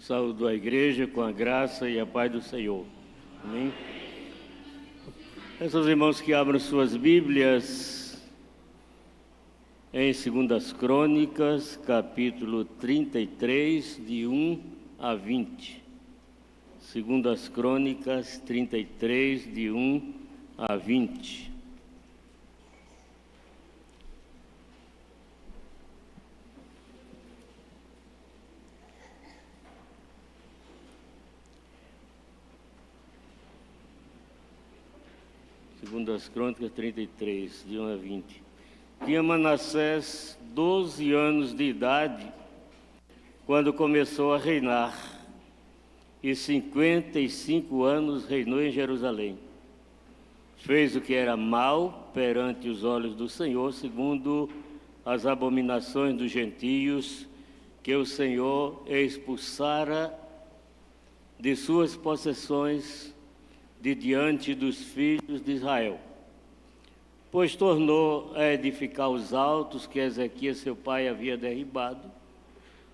Saúdo a igreja com a graça e a paz do Senhor. Amém? Peço aos irmãos que abram suas Bíblias em 2 Crônicas, capítulo 33, de 1 a 20. 2 Crônicas 33, de 1 a 20. Segundas Crônicas 33, de 1 a 20. Tinha Manassés 12 anos de idade quando começou a reinar, e 55 anos reinou em Jerusalém. Fez o que era mal perante os olhos do Senhor, segundo as abominações dos gentios, que o Senhor expulsara de suas possessões de diante dos filhos de Israel. Pois tornou a edificar os altos que Ezequias seu pai havia derribado,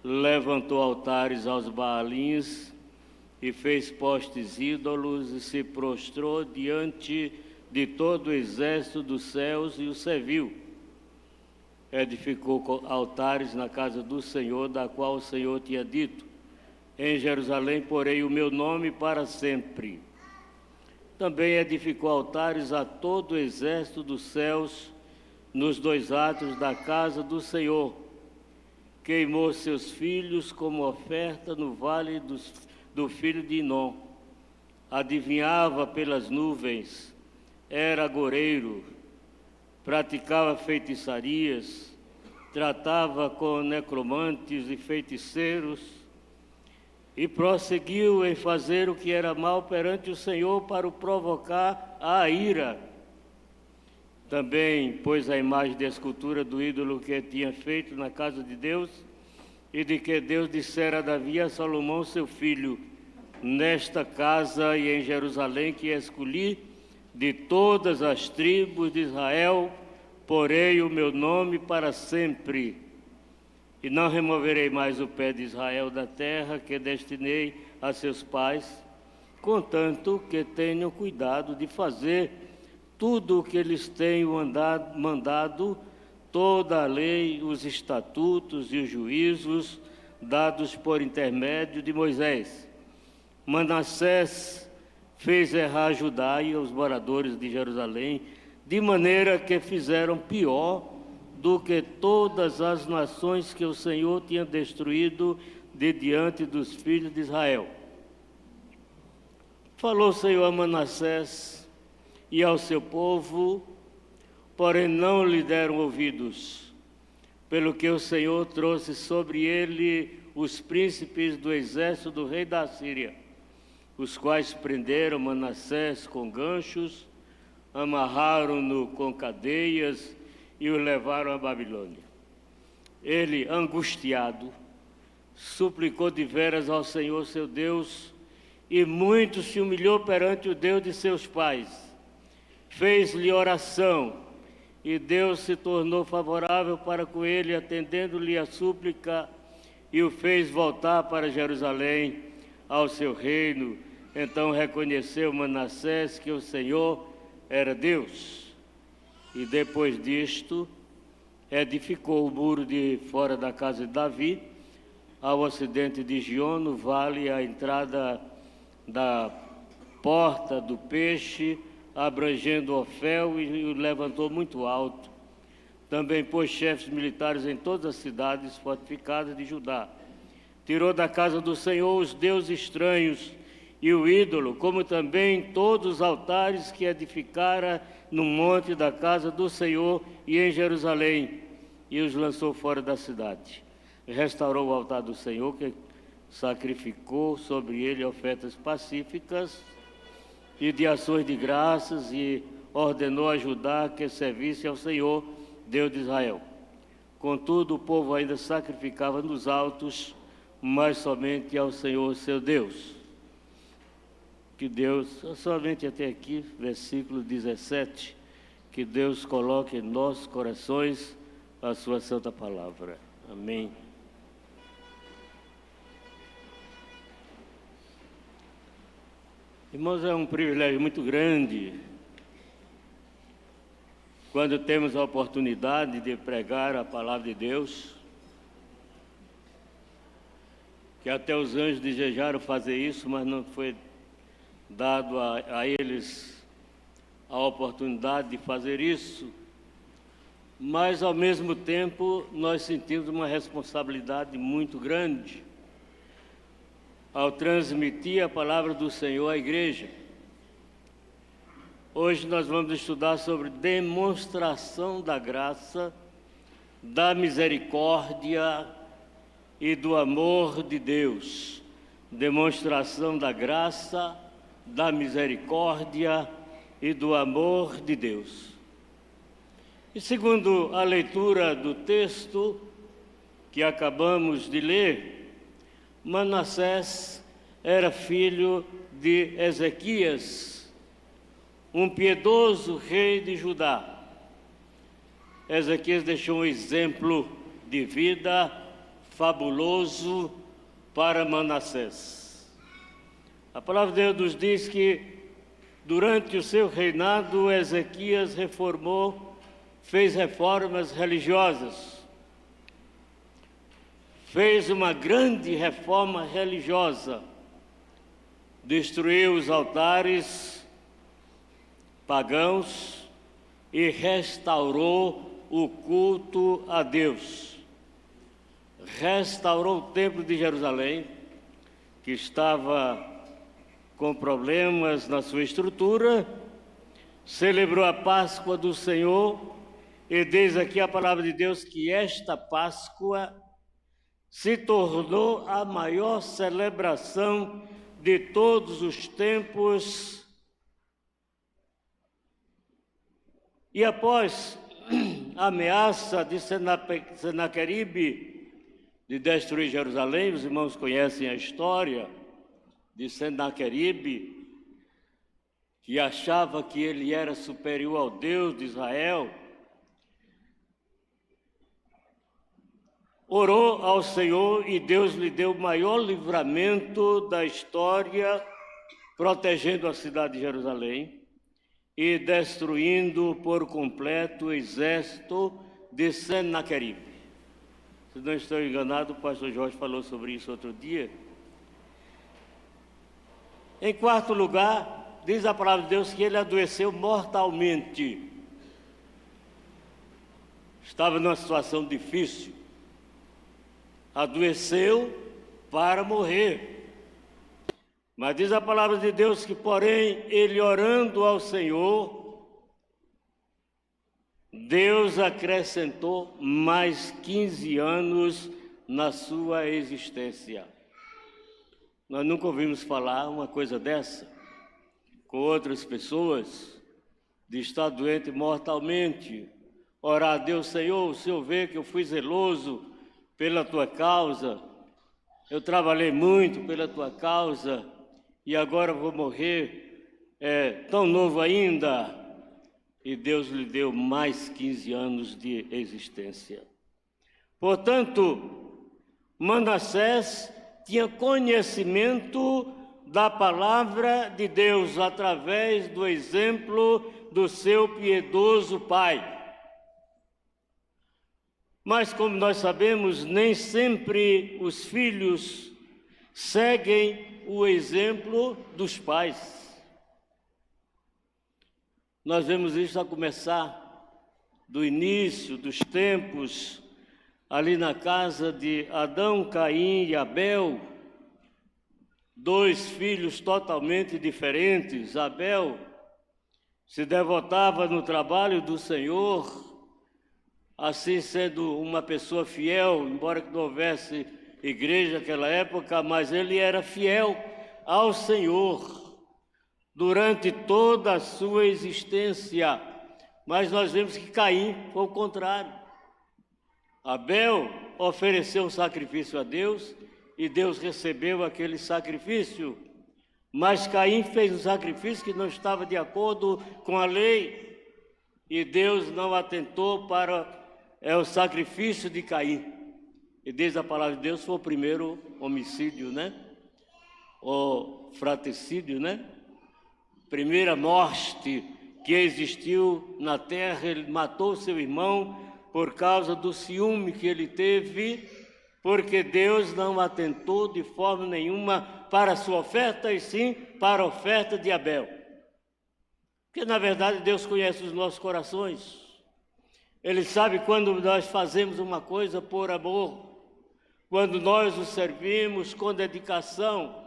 levantou altares aos Baalins e fez postes ídolos e se prostrou diante de todo o exército dos céus e o serviu. Edificou altares na casa do Senhor, da qual o Senhor tinha dito: em Jerusalém porei o meu nome para sempre. Também edificou altares a todo o exército dos céus nos dois atos da casa do Senhor. Queimou seus filhos como oferta no vale do filho de Inom. Adivinhava pelas nuvens, era agoureiro, praticava feitiçarias, tratava com necromantes e feiticeiros, e prosseguiu em fazer o que era mal perante o Senhor para o provocar à ira. Também pôs a imagem de escultura do ídolo que tinha feito na casa de Deus, e de que Deus dissera a Davi e a Salomão seu filho: nesta casa e em Jerusalém que escolhi, de todas as tribos de Israel, porei o meu nome para sempre. E não removerei mais o pé de Israel da terra que destinei a seus pais, contanto que tenham cuidado de fazer tudo o que eles tenho mandado, toda a lei, os estatutos e os juízos dados por intermédio de Moisés. Manassés fez errar Judá e os moradores de Jerusalém, de maneira que fizeram pior do que todas as nações que o Senhor tinha destruído de diante dos filhos de Israel. Falou o Senhor a Manassés e ao seu povo, porém não lhe deram ouvidos, pelo que o Senhor trouxe sobre ele os príncipes do exército do rei da Síria, os quais prenderam Manassés com ganchos, amarraram-no com cadeias e o levaram à Babilônia. Ele, angustiado, suplicou de veras ao Senhor seu Deus, e muito se humilhou perante o Deus de seus pais. Fez-lhe oração, e Deus se tornou favorável para com ele, atendendo-lhe a súplica, e o fez voltar para Jerusalém, ao seu reino. Então reconheceu Manassés que o Senhor era Deus. E depois disto, edificou o muro de fora da casa de Davi, ao ocidente de Gion, no vale, à entrada da porta do peixe, abrangendo Ofel, e o levantou muito alto. Também pôs chefes militares em todas as cidades fortificadas de Judá. Tirou da casa do Senhor os deuses estranhos e o ídolo, como também todos os altares que edificara no monte da casa do Senhor e em Jerusalém, e os lançou fora da cidade. Restaurou o altar do Senhor, que sacrificou sobre ele ofertas pacíficas e de ações de graças, e ordenou a Judá que servisse ao Senhor, Deus de Israel. Contudo, o povo ainda sacrificava nos altos, mas somente ao Senhor seu Deus. Que Deus, somente até aqui, versículo 17, que Deus coloque em nossos corações a sua santa palavra. Amém. Irmãos, é um privilégio muito grande quando temos a oportunidade de pregar a palavra de Deus, que até os anjos desejaram fazer isso, mas não foi dado a eles a oportunidade de fazer isso. Mas, ao mesmo tempo, nós sentimos uma responsabilidade muito grande ao transmitir a palavra do Senhor à igreja. Hoje nós vamos estudar sobre demonstração da graça, da misericórdia e do amor de Deus. Demonstração da graça, da misericórdia e do amor de Deus. E segundo a leitura do texto que acabamos de ler, Manassés era filho de Ezequias, um piedoso rei de Judá. Ezequias deixou um exemplo de vida fabuloso para Manassés. A palavra de Deus nos diz que durante o seu reinado, Ezequias fez reformas religiosas. Fez uma grande reforma religiosa, destruiu os altares pagãos e restaurou o culto a Deus. Restaurou o templo de Jerusalém, que estava com problemas na sua estrutura, celebrou a Páscoa do Senhor, e diz aqui a palavra de Deus que esta Páscoa se tornou a maior celebração de todos os tempos. E após a ameaça de Senaqueribe de destruir Jerusalém, os irmãos conhecem a história de Senaqueribe, que achava que ele era superior ao Deus de Israel, orou ao Senhor e Deus lhe deu o maior livramento da história, protegendo a cidade de Jerusalém e destruindo por completo o exército de Senaqueribe. Se não estou enganado, o pastor Jorge falou sobre isso outro dia. Em quarto lugar, diz a palavra de Deus que ele adoeceu mortalmente. Estava numa situação difícil. Adoeceu para morrer. Mas diz a palavra de Deus que, porém, ele orando ao Senhor, Deus acrescentou mais 15 anos na sua existência. Nós nunca ouvimos falar uma coisa dessa com outras pessoas, de estar doente mortalmente, orar a Deus: Senhor, o Senhor vê que eu fui zeloso pela tua causa, eu trabalhei muito pela tua causa e agora vou morrer tão novo ainda. E Deus lhe deu mais 15 anos de existência. Portanto, Manassés tinha conhecimento da palavra de Deus através do exemplo do seu piedoso pai. Mas, como nós sabemos, nem sempre os filhos seguem o exemplo dos pais. Nós vemos isso a começar do início dos tempos, ali na casa de Adão, Caim e Abel, dois filhos totalmente diferentes. Abel se devotava no trabalho do Senhor, assim sendo uma pessoa fiel, embora que não houvesse igreja naquela época, mas ele era fiel ao Senhor durante toda a sua existência. Mas nós vemos que Caim foi o contrário. Abel ofereceu um sacrifício a Deus e Deus recebeu aquele sacrifício. Mas Caim fez um sacrifício que não estava de acordo com a lei e Deus não atentou para o sacrifício de Caim. E diz a palavra de Deus, foi o primeiro homicídio, né? O fratricídio, né? primeira morte que existiu na terra. Ele matou seu irmão por causa do ciúme que ele teve, porque Deus não atentou de forma nenhuma para a sua oferta, e sim para a oferta de Abel. Porque, na verdade, Deus conhece os nossos corações. Ele sabe quando nós fazemos uma coisa por amor, quando nós o servimos com dedicação.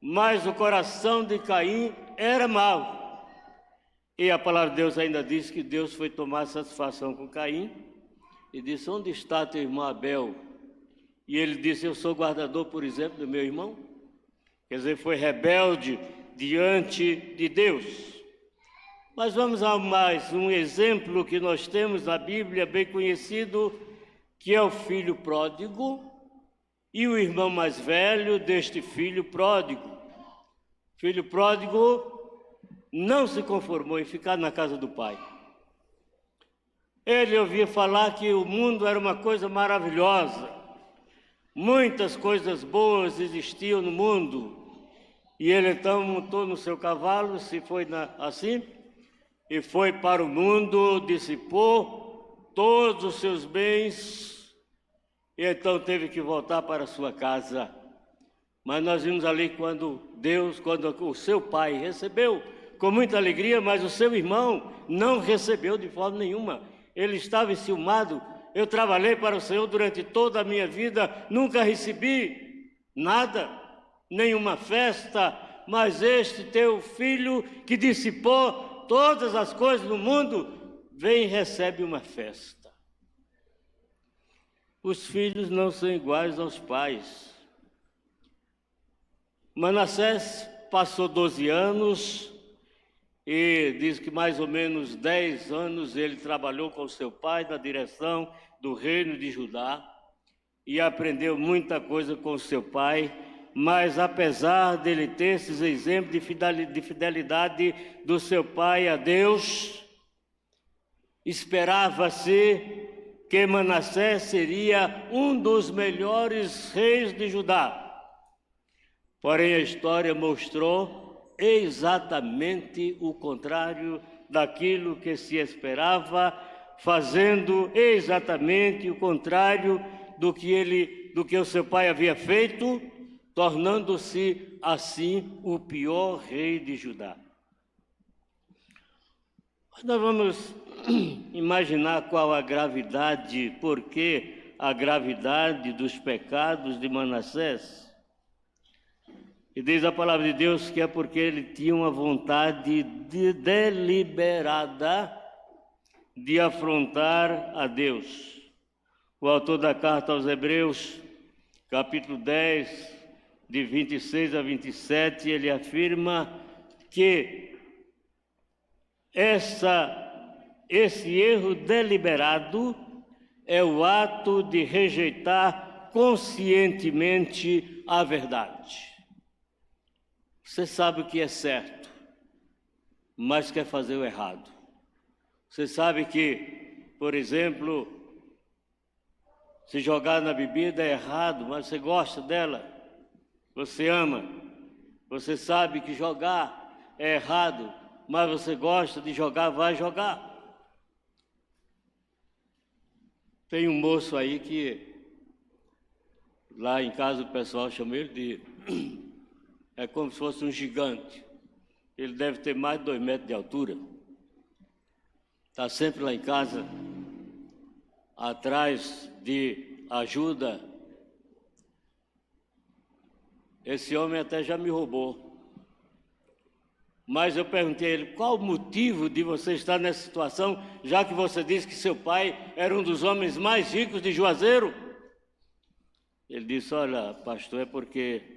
Mas o coração de Caim era mau. E a palavra de Deus ainda diz que Deus foi tomar satisfação com Caim e disse: onde está teu irmão Abel? E ele disse: eu sou guardador, por exemplo, do meu irmão. Quer dizer, foi rebelde diante de Deus. Mas vamos a mais um exemplo que nós temos na Bíblia, bem conhecido, que é o filho pródigo e o irmão mais velho deste filho pródigo. Filho pródigo não se conformou em ficar na casa do pai. Ele ouvia falar que o mundo era uma coisa maravilhosa, muitas coisas boas existiam no mundo, e ele então montou no seu cavalo, se foi assim, e foi para o mundo, dissipou todos os seus bens, e então teve que voltar para a sua casa. Mas nós vimos ali quando o seu pai recebeu com muita alegria, mas o seu irmão não recebeu de forma nenhuma. Ele estava enciumado. Eu trabalhei para o Senhor durante toda a minha vida, nunca recebi nada, nenhuma festa, mas este teu filho que dissipou todas as coisas no mundo, vem e recebe uma festa. Os filhos não são iguais aos pais. Manassés passou 12 anos e diz que mais ou menos 10 anos ele trabalhou com seu pai na direção do reino de Judá e aprendeu muita coisa com seu pai, mas apesar dele ter esses exemplos de fidelidade do seu pai a Deus, esperava-se que Manassés seria um dos melhores reis de Judá. Porém, a história mostrou exatamente o contrário daquilo que se esperava, fazendo exatamente o contrário do que o seu pai havia feito, tornando-se assim o pior rei de Judá. Nós vamos imaginar qual a gravidade, por que a gravidade dos pecados de Manassés. E diz a palavra de Deus que é porque ele tinha uma vontade deliberada de afrontar a Deus. O autor da carta aos Hebreus, capítulo 10, de 26 a 27, ele afirma que esse erro deliberado é o ato de rejeitar conscientemente a verdade. Você sabe o que é certo, mas quer fazer o errado. Você sabe que, por exemplo, se jogar na bebida é errado, mas você gosta dela, você ama. Você sabe que jogar é errado, mas você gosta de jogar, vai jogar. Tem um moço aí que, lá em casa o pessoal chama ele de... É como se fosse um gigante. Ele deve ter mais de 2 metros de altura. Está sempre lá em casa, atrás de ajuda. Esse homem até já me roubou. Mas eu perguntei a ele, qual o motivo de você estar nessa situação, já que você disse que seu pai era um dos homens mais ricos de Juazeiro? Ele disse, olha, pastor, é porque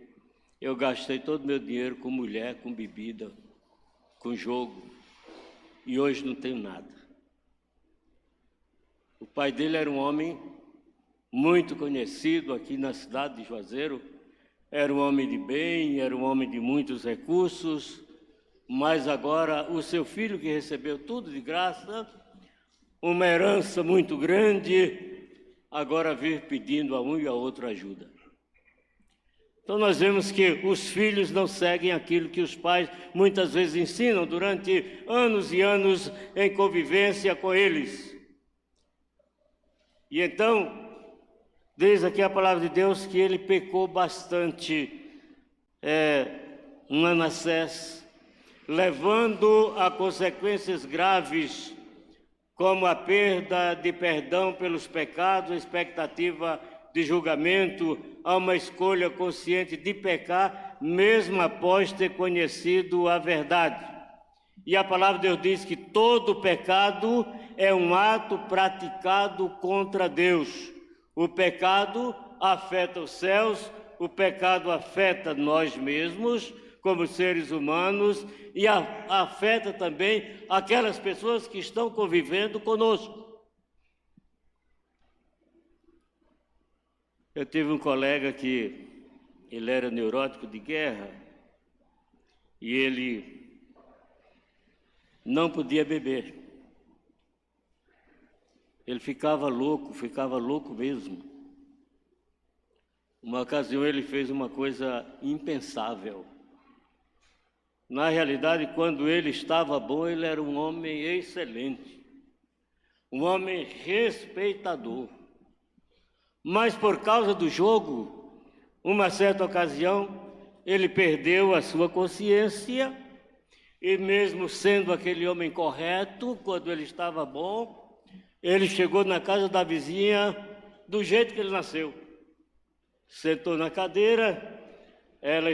eu gastei todo o meu dinheiro com mulher, com bebida, com jogo, e hoje não tenho nada. O pai dele era um homem muito conhecido aqui na cidade de Juazeiro, era um homem de bem, era um homem de muitos recursos, mas agora o seu filho, que recebeu tudo de graça, uma herança muito grande, agora vive pedindo a um e a outro ajuda. Então nós vemos que os filhos não seguem aquilo que os pais muitas vezes ensinam durante anos e anos em convivência com eles. E então, diz aqui a palavra de Deus que ele pecou bastante, Manassés, levando a consequências graves, como a perda de perdão pelos pecados, a expectativa de julgamento, a uma escolha consciente de pecar, mesmo após ter conhecido a verdade. E a palavra de Deus diz que todo pecado é um ato praticado contra Deus. O pecado afeta os céus, o pecado afeta nós mesmos, como seres humanos, e afeta também aquelas pessoas que estão convivendo conosco. Eu tive um colega que ele era neurótico de guerra e ele não podia beber. Ele ficava louco mesmo. Uma ocasião ele fez uma coisa impensável. Na realidade, quando ele estava bom, ele era um homem excelente, um homem respeitador. Mas por causa do jogo, uma certa ocasião, ele perdeu a sua consciência, e mesmo sendo aquele homem correto, quando ele estava bom, ele chegou na casa da vizinha do jeito que ele nasceu. Sentou na cadeira, ela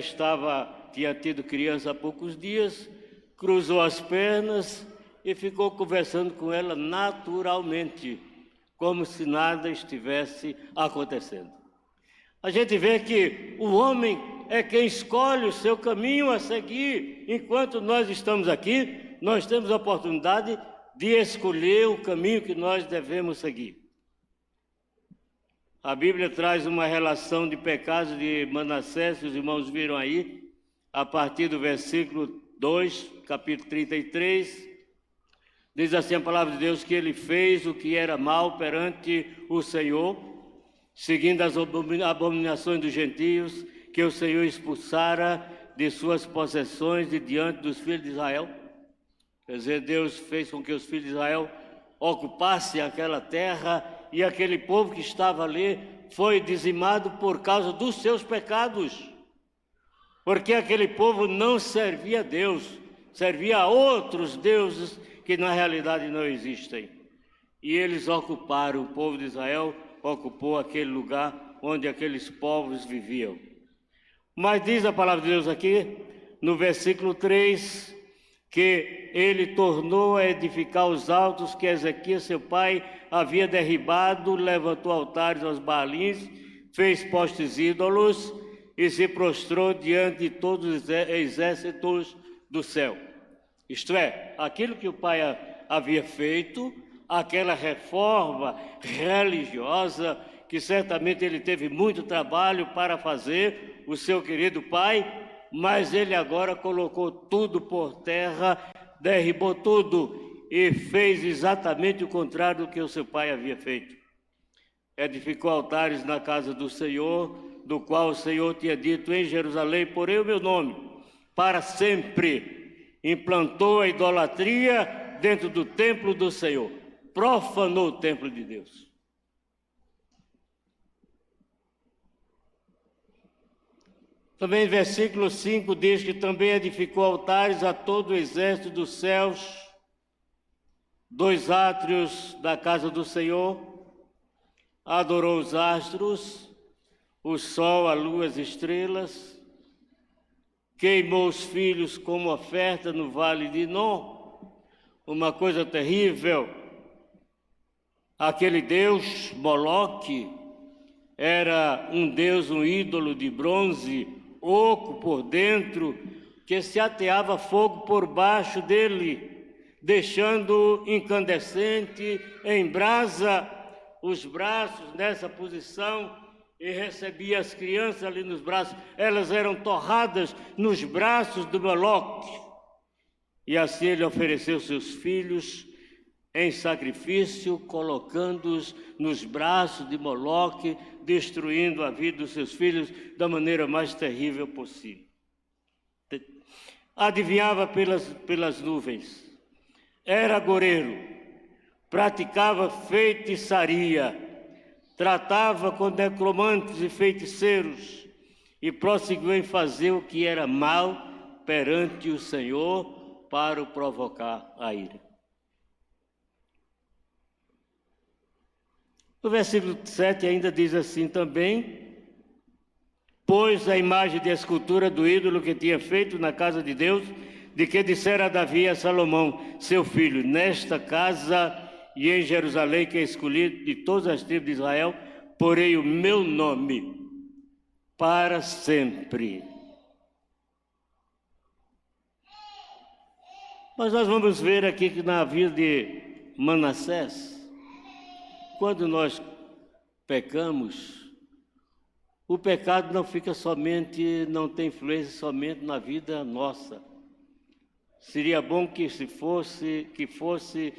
tinha tido criança há poucos dias, cruzou as pernas e ficou conversando com ela naturalmente, como se nada estivesse acontecendo. A gente vê que o homem é quem escolhe o seu caminho a seguir. Enquanto nós estamos aqui, nós temos a oportunidade de escolher o caminho que nós devemos seguir. A Bíblia traz uma relação de pecados de Manassés, os irmãos viram aí, a partir do versículo 2, capítulo 33, diz assim a palavra de Deus que ele fez o que era mal perante o Senhor, seguindo as abominações dos gentios, que o Senhor expulsara de suas possessões de diante dos filhos de Israel. Quer dizer, Deus fez com que os filhos de Israel ocupassem aquela terra, e aquele povo que estava ali foi dizimado por causa dos seus pecados, porque aquele povo não servia a Deus, servia a outros deuses que na realidade não existem. E eles ocuparam, o povo de Israel ocupou aquele lugar onde aqueles povos viviam. Mas diz a palavra de Deus aqui, no versículo 3, que ele tornou a edificar os altos que Ezequias, seu pai, havia derribado, levantou altares aos Baalins, fez postes ídolos e se prostrou diante de todos os exércitos do céu. Isto é, aquilo que o pai havia feito, aquela reforma religiosa, que certamente ele teve muito trabalho para fazer, o seu querido pai, mas ele agora colocou tudo por terra, derribou tudo e fez exatamente o contrário do que o seu pai havia feito. Edificou altares na casa do Senhor, do qual o Senhor tinha dito: em Jerusalém porei o meu nome para sempre. Implantou a idolatria dentro do templo do Senhor, profanou o templo de Deus. Também versículo 5 diz que também edificou altares a todo o exército dos céus, 2 átrios da casa do Senhor, adorou os astros, o sol, a lua, as estrelas, queimou os filhos como oferta no vale de Inom, uma coisa terrível. Aquele deus, Moloque, era um deus, um ídolo de bronze, oco por dentro, que se ateava fogo por baixo dele, deixando incandescente em brasa os braços nessa posição, e recebia as crianças ali nos braços, elas eram torradas nos braços do Moloque, e assim ele ofereceu seus filhos em sacrifício, colocando-os nos braços de Moloque, destruindo a vida dos seus filhos da maneira mais terrível possível. Adivinhava pelas nuvens, era agoureiro, praticava feitiçaria, tratava com necromantes e feiticeiros e prosseguiu em fazer o que era mal perante o Senhor para o provocar a ira. O versículo 7 ainda diz assim também: pôs a imagem de escultura do ídolo que tinha feito na casa de Deus, de que dissera a Davi a Salomão, seu filho, nesta casa e em Jerusalém, que é escolhido de todas as tribos de Israel, porei o meu nome para sempre. Mas nós vamos ver aqui que na vida de Manassés, quando nós pecamos, o pecado não tem influência somente na vida nossa. Seria bom que fosse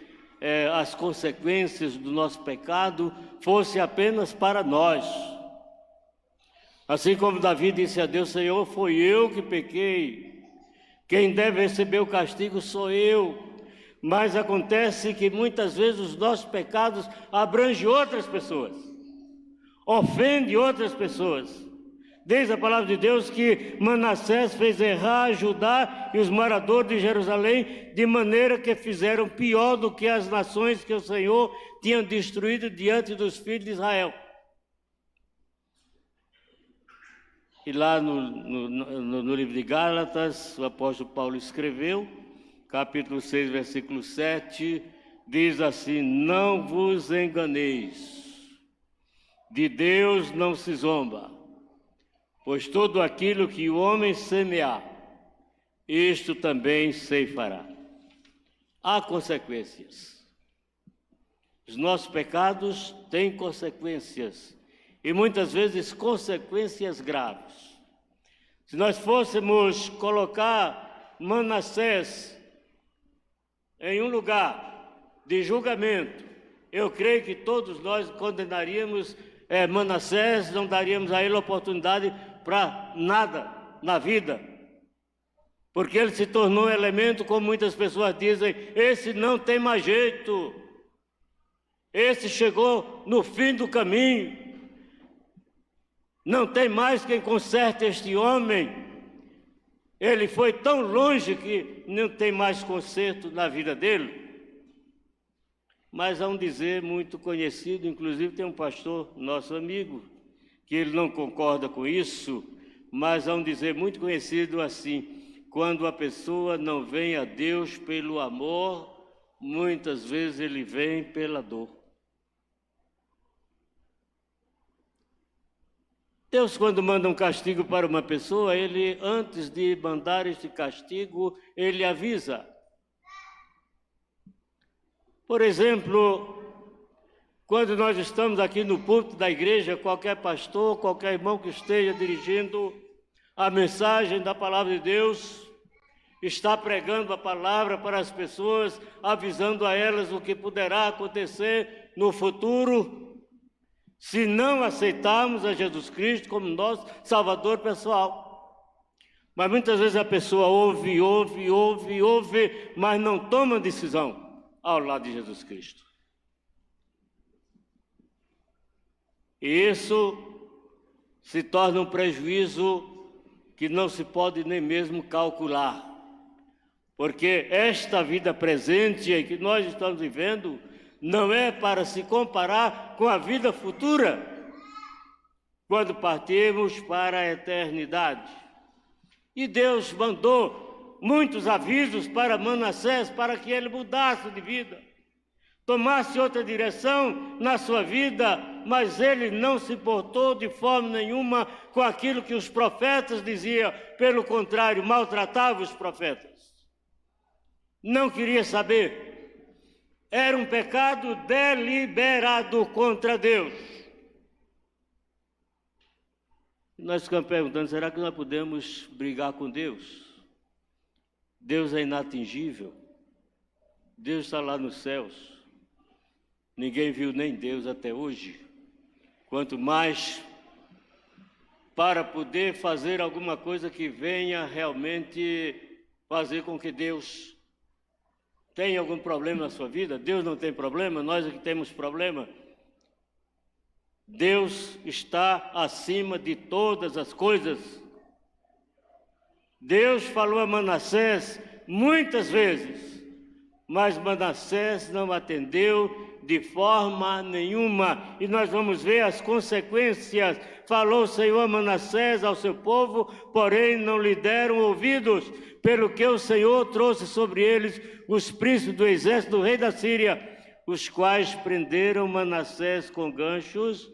as consequências do nosso pecado fosse apenas para nós. Assim como Davi disse a Deus: Senhor, foi eu que pequei, quem deve receber o castigo sou eu. Mas acontece que muitas vezes os nossos pecados abrangem outras pessoas, ofendem outras pessoas. Diz a palavra de Deus que Manassés fez errar Judá e os moradores de Jerusalém, de maneira que fizeram pior do que as nações que o Senhor tinha destruído diante dos filhos de Israel. E lá no livro de Gálatas, o apóstolo Paulo escreveu, capítulo 6, versículo 7, diz assim: não vos enganeis, de Deus não se zomba, pois tudo aquilo que o homem semear, isto também ceifará. Há consequências. Os nossos pecados têm consequências, e muitas vezes consequências graves. Se nós fôssemos colocar Manassés em um lugar de julgamento, eu creio que todos nós condenaríamos Manassés, não daríamos a ele oportunidade para nada na vida, porque ele se tornou um elemento, como muitas pessoas dizem, esse não tem mais jeito, esse chegou no fim do caminho, não tem mais quem conserte este homem. Ele foi tão longe que não tem mais conserto na vida dele. Mas há um dizer muito conhecido, inclusive tem um pastor, nosso amigo, que ele não concorda com isso, mas há um dizer muito conhecido assim: quando a pessoa não vem a Deus pelo amor, muitas vezes ele vem pela dor. Deus, quando manda um castigo para uma pessoa, ele, antes de mandar este castigo, ele avisa. Por exemplo, quando nós estamos aqui no púlpito da igreja, qualquer pastor, qualquer irmão que esteja dirigindo a mensagem da palavra de Deus, está pregando a palavra para as pessoas, avisando a elas o que poderá acontecer no futuro, se não aceitarmos a Jesus Cristo como nosso Salvador pessoal. Mas muitas vezes a pessoa ouve, mas não toma decisão ao lado de Jesus Cristo. E isso se torna um prejuízo que não se pode nem mesmo calcular. Porque esta vida presente em que nós estamos vivendo não é para se comparar com a vida futura, quando partirmos para a eternidade. E Deus mandou muitos avisos para Manassés para que ele mudasse de vida, tomasse outra direção na sua vida, mas ele não se portou de forma nenhuma com aquilo que os profetas diziam, pelo contrário, maltratava os profetas. Não queria saber. Era um pecado deliberado contra Deus. Nós ficamos perguntando, será que nós podemos brigar com Deus? Deus é inatingível. Deus está lá nos céus. ninguém viu nem Deus até hoje. Quanto mais para poder fazer alguma coisa que venha realmente fazer com que Deus tenha algum problema na sua vida. Deus não tem problema, nós é que temos problema. Deus está acima de todas as coisas. Deus falou a Manassés muitas vezes, mas Manassés não atendeu de forma nenhuma. E nós vamos ver as consequências. Falou o Senhor a Manassés ao seu povo, porém não lhe deram ouvidos, pelo que o Senhor trouxe sobre eles os príncipes do exército do rei da Síria, os quais prenderam Manassés com ganchos,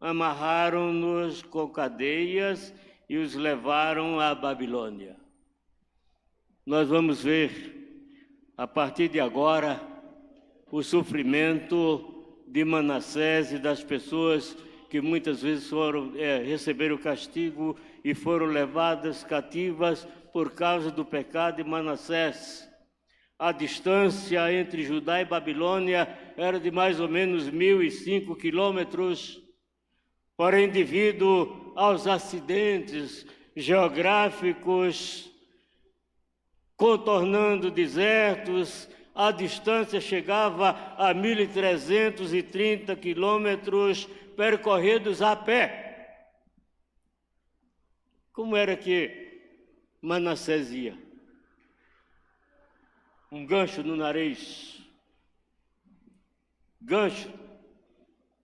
amarraram-nos com cadeias e os levaram à Babilônia. Nós vamos ver, a partir de agora, o sofrimento de Manassés e das pessoas que muitas vezes receberam castigo e foram levadas cativas por causa do pecado de Manassés. A distância entre Judá e Babilônia era de mais ou menos 1.005 quilômetros. Porém, devido aos acidentes geográficos, contornando desertos, a distância chegava a 1.330 quilômetros percorridos a pé. Como era que Manassés ia? Um gancho no nariz, gancho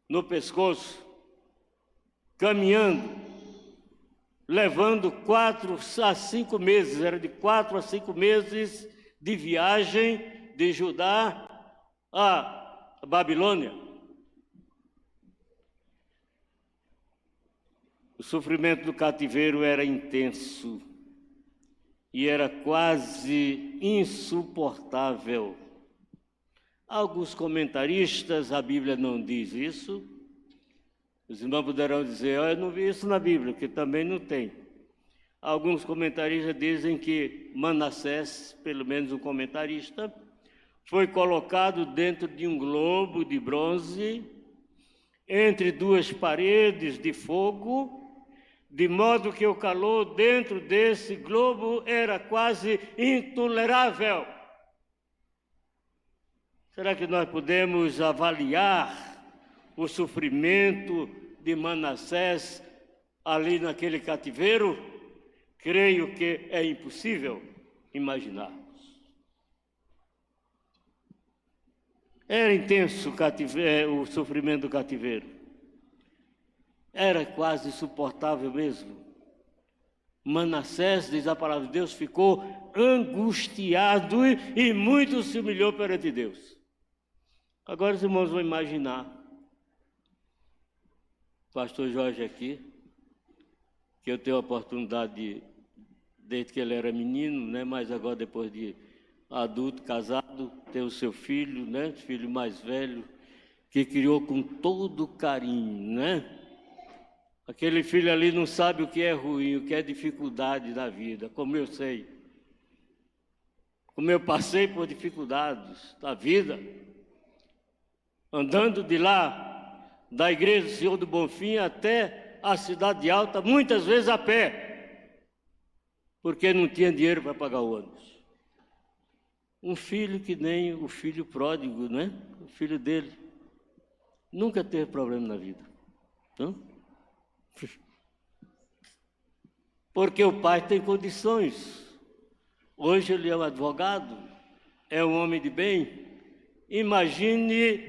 no pescoço, caminhando, levando 4 a 5 meses, era de 4 a 5 meses de viagem de Judá a Babilônia. O sofrimento do cativeiro era intenso e era quase insuportável. Alguns comentaristas, a Bíblia não diz isso. Os irmãos poderão dizer, eu não vi isso na Bíblia, que também não tem. Alguns comentaristas dizem que Manassés, pelo menos um comentarista, foi colocado dentro de um globo de bronze, entre 2 paredes de fogo, de modo que o calor dentro desse globo era quase intolerável. Será que nós podemos avaliar o sofrimento de Manassés ali naquele cativeiro? Creio que é impossível imaginarmos. Era intenso o sofrimento do cativeiro. Era quase insuportável mesmo. Manassés, diz a palavra de Deus, ficou angustiado e muito se humilhou perante Deus. Agora os irmãos vão imaginar, pastor Jorge aqui, que eu tenho a oportunidade, desde que ele era menino, né, mas agora depois de adulto, casado, ter o seu filho, né, filho mais velho, que criou com todo carinho, né? Aquele filho ali não sabe o que é ruim, o que é dificuldade da vida, como eu sei. Como eu passei por dificuldades da vida, andando de lá, da igreja do Senhor do Bonfim até a Cidade Alta, muitas vezes a pé, porque não tinha dinheiro para pagar o ônibus. Um filho que nem o filho pródigo, né? O filho dele, nunca teve problema na vida, não? Porque o pai tem condições. Hoje ele é um advogado, é um homem de bem. Imagine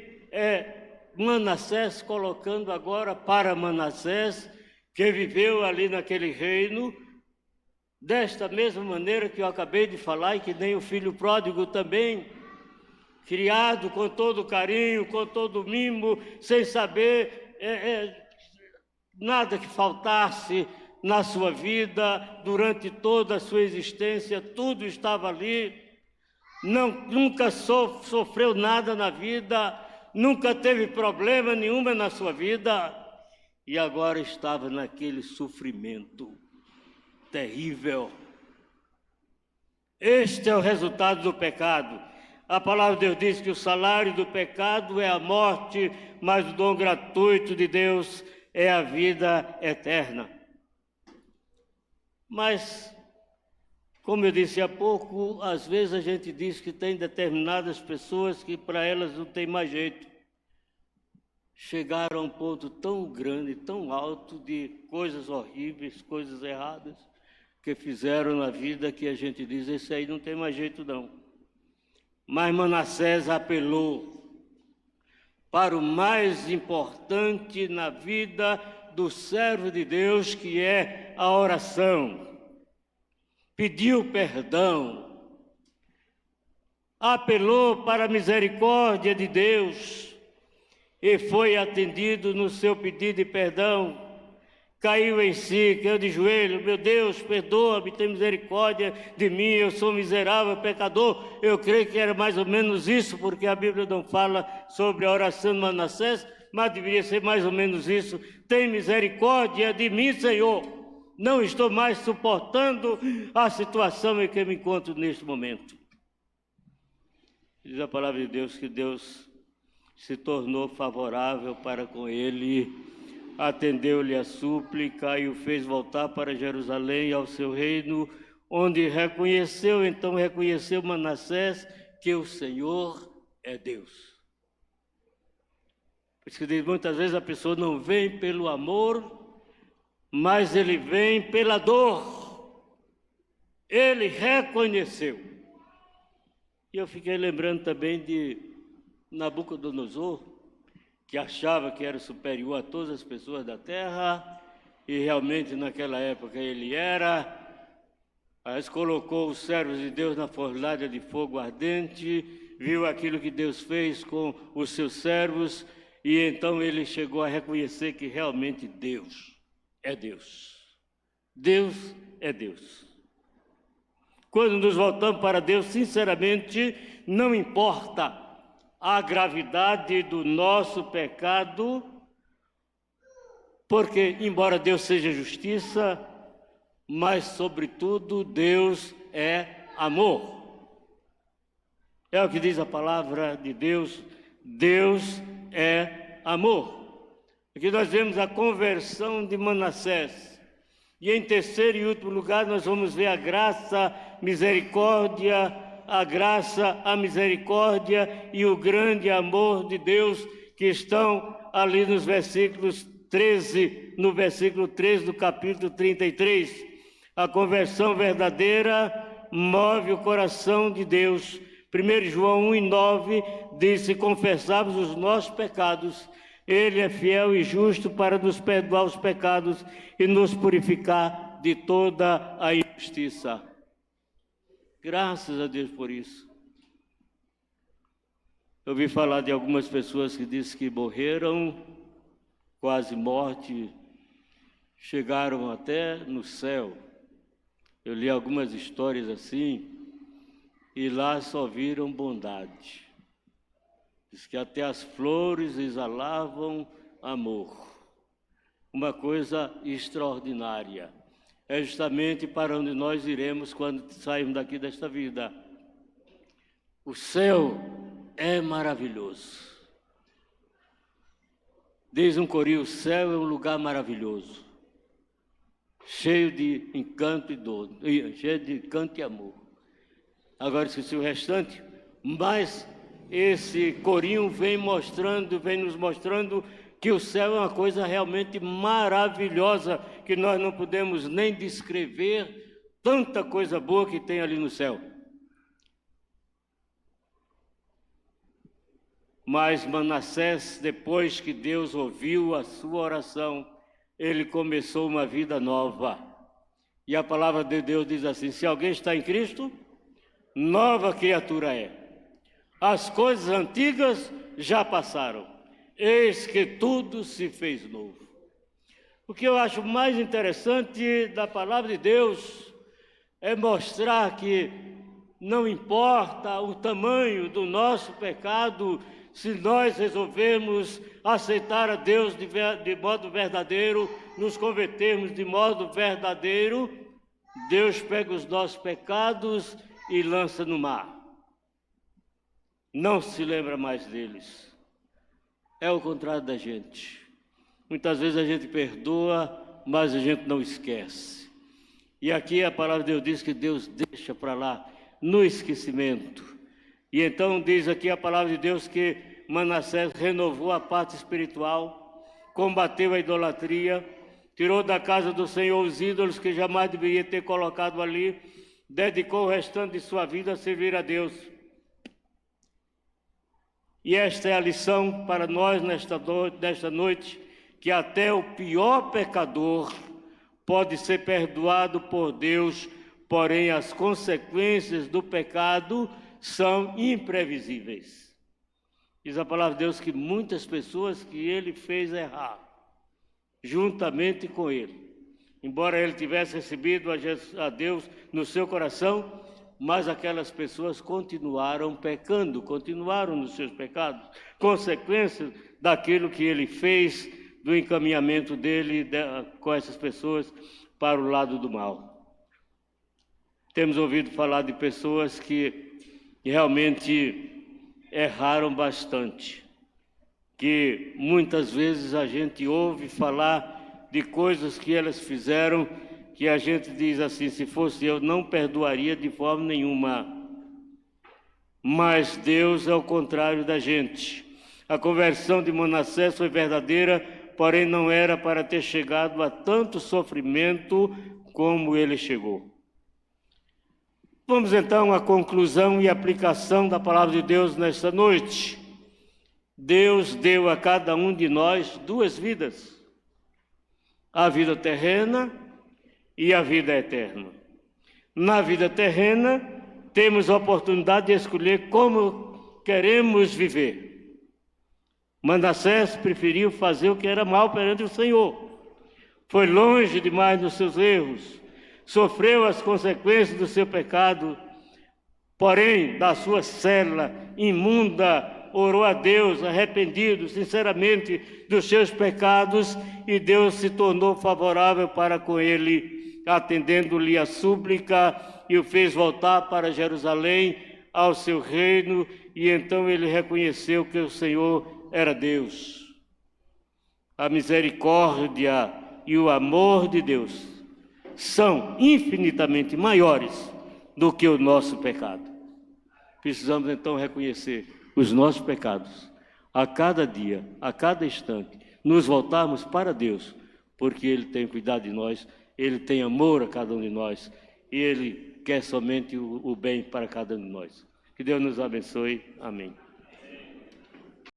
Manassés colocando agora para Manassés, que viveu ali naquele reino, desta mesma maneira que eu acabei de falar, e que nem o filho pródigo também, criado com todo carinho, com todo mimo, sem saber nada que faltasse na sua vida, durante toda a sua existência, tudo estava ali, nunca sofreu nada na vida, nunca teve problema nenhuma na sua vida, e agora estava naquele sofrimento terrível. Este é o resultado do pecado. A palavra de Deus diz que o salário do pecado é a morte, mas o dom gratuito de Deus é a vida eterna. Mas, como eu disse há pouco, às vezes a gente diz que tem determinadas pessoas que para elas não tem mais jeito. Chegaram a um ponto tão grande, tão alto de coisas horríveis, coisas erradas, que fizeram na vida que a gente diz, esse aí não tem mais jeito não. Mas Manassés apelou para o mais importante na vida do servo de Deus, que é a oração. Pediu perdão, apelou para a misericórdia de Deus e foi atendido no seu pedido de perdão. Caiu em si, caiu de joelho, meu Deus, perdoa-me, tem misericórdia de mim, eu sou miserável, pecador. Eu creio que era mais ou menos isso, porque a Bíblia não fala sobre a oração de Manassés, mas deveria ser mais ou menos isso. Tem misericórdia de mim, Senhor. Não estou mais suportando a situação em que me encontro neste momento. Diz a palavra de Deus que Deus se tornou favorável para com ele, atendeu-lhe a súplica e o fez voltar para Jerusalém, ao seu reino, onde reconheceu Manassés que o Senhor é Deus. Por isso que diz, muitas vezes a pessoa não vem pelo amor, mas ele vem pela dor. Ele reconheceu. E eu fiquei lembrando também de Nabucodonosor, que achava que era superior a todas as pessoas da terra, e realmente naquela época ele era, mas colocou os servos de Deus na fornalha de fogo ardente, viu aquilo que Deus fez com os seus servos, e então ele chegou a reconhecer que realmente Deus é Deus. Deus é Deus. Quando nos voltamos para Deus, sinceramente, não importa a gravidade do nosso pecado, porque, embora Deus seja justiça, mas, sobretudo, Deus é amor. É o que diz a palavra de Deus, Deus é amor. Aqui nós vemos a conversão de Manassés. E em terceiro e último lugar, nós vamos ver a graça, misericórdia, a graça, a misericórdia e o grande amor de Deus que estão ali nos versículos 13, no versículo 13 do capítulo 33. A conversão verdadeira move o coração de Deus. 1 João 1:9 diz, se confessarmos os nossos pecados, Ele é fiel e justo para nos perdoar os pecados e nos purificar de toda a injustiça. Graças a Deus por isso. Eu ouvi falar de algumas pessoas que dizem que morreram, quase morte, chegaram até no céu. Eu li algumas histórias assim, e lá só viram bondade. Diz que até as flores exalavam amor. Uma coisa extraordinária. É justamente para onde nós iremos quando sairmos daqui desta vida. O céu é maravilhoso. Diz um corinho, o céu é um lugar maravilhoso, cheio de encanto e dor, cheio de encanto e amor. Agora esqueci o restante, mas esse corinho vem nos mostrando que o céu é uma coisa realmente maravilhosa, que nós não podemos nem descrever tanta coisa boa que tem ali no céu. Mas Manassés, depois que Deus ouviu a sua oração, ele começou uma vida nova. E a palavra de Deus diz assim, se alguém está em Cristo, nova criatura é. As coisas antigas já passaram. Eis que tudo se fez novo. O que eu acho mais interessante da palavra de Deus é mostrar que não importa o tamanho do nosso pecado, se nós resolvermos aceitar a Deus de modo verdadeiro, nos convertermos de modo verdadeiro, Deus pega os nossos pecados e lança no mar. não se lembra mais deles. É o contrário da gente. Muitas vezes a gente perdoa, mas a gente não esquece. E aqui a palavra de Deus diz que Deus deixa para lá, no esquecimento. E então diz aqui a palavra de Deus que Manassés renovou a parte espiritual, combateu a idolatria, tirou da casa do Senhor os ídolos que jamais deveria ter colocado ali, dedicou o restante de sua vida a servir a Deus. E esta é a lição para nós nesta noite, que até o pior pecador pode ser perdoado por Deus, porém as consequências do pecado são imprevisíveis. Diz a palavra de Deus que muitas pessoas que ele fez errar, juntamente com ele, embora ele tivesse recebido a Deus no seu coração, mas aquelas pessoas continuaram pecando, continuaram nos seus pecados, consequências daquilo que ele fez, do encaminhamento dele com essas pessoas para o lado do mal. Temos ouvido falar de pessoas que realmente erraram bastante, que muitas vezes a gente ouve falar de coisas que elas fizeram, que a gente diz assim, se fosse eu, não perdoaria de forma nenhuma. Mas Deus é o contrário da gente. A conversão de Manassés foi verdadeira, porém não era para ter chegado a tanto sofrimento como ele chegou. Vamos então à conclusão e aplicação da palavra de Deus nesta noite. Deus deu a cada um de nós duas vidas: a vida terrena e a vida eterna. Na vida terrena, temos a oportunidade de escolher como queremos viver. Manassés preferiu fazer o que era mal perante o Senhor. Foi longe demais nos seus erros, sofreu as consequências do seu pecado, porém, da sua cela imunda, orou a Deus, arrependido sinceramente dos seus pecados, e Deus se tornou favorável para com ele, atendendo-lhe a súplica, e o fez voltar para Jerusalém, ao seu reino, e então ele reconheceu que o Senhor era Deus. A misericórdia e o amor de Deus são infinitamente maiores do que o nosso pecado. Precisamos então reconhecer os nossos pecados a cada dia, a cada instante, nos voltarmos para Deus, porque Ele tem cuidado de nós, Ele tem amor a cada um de nós, e Ele quer somente o bem para cada um de nós. Que Deus nos abençoe. Amém.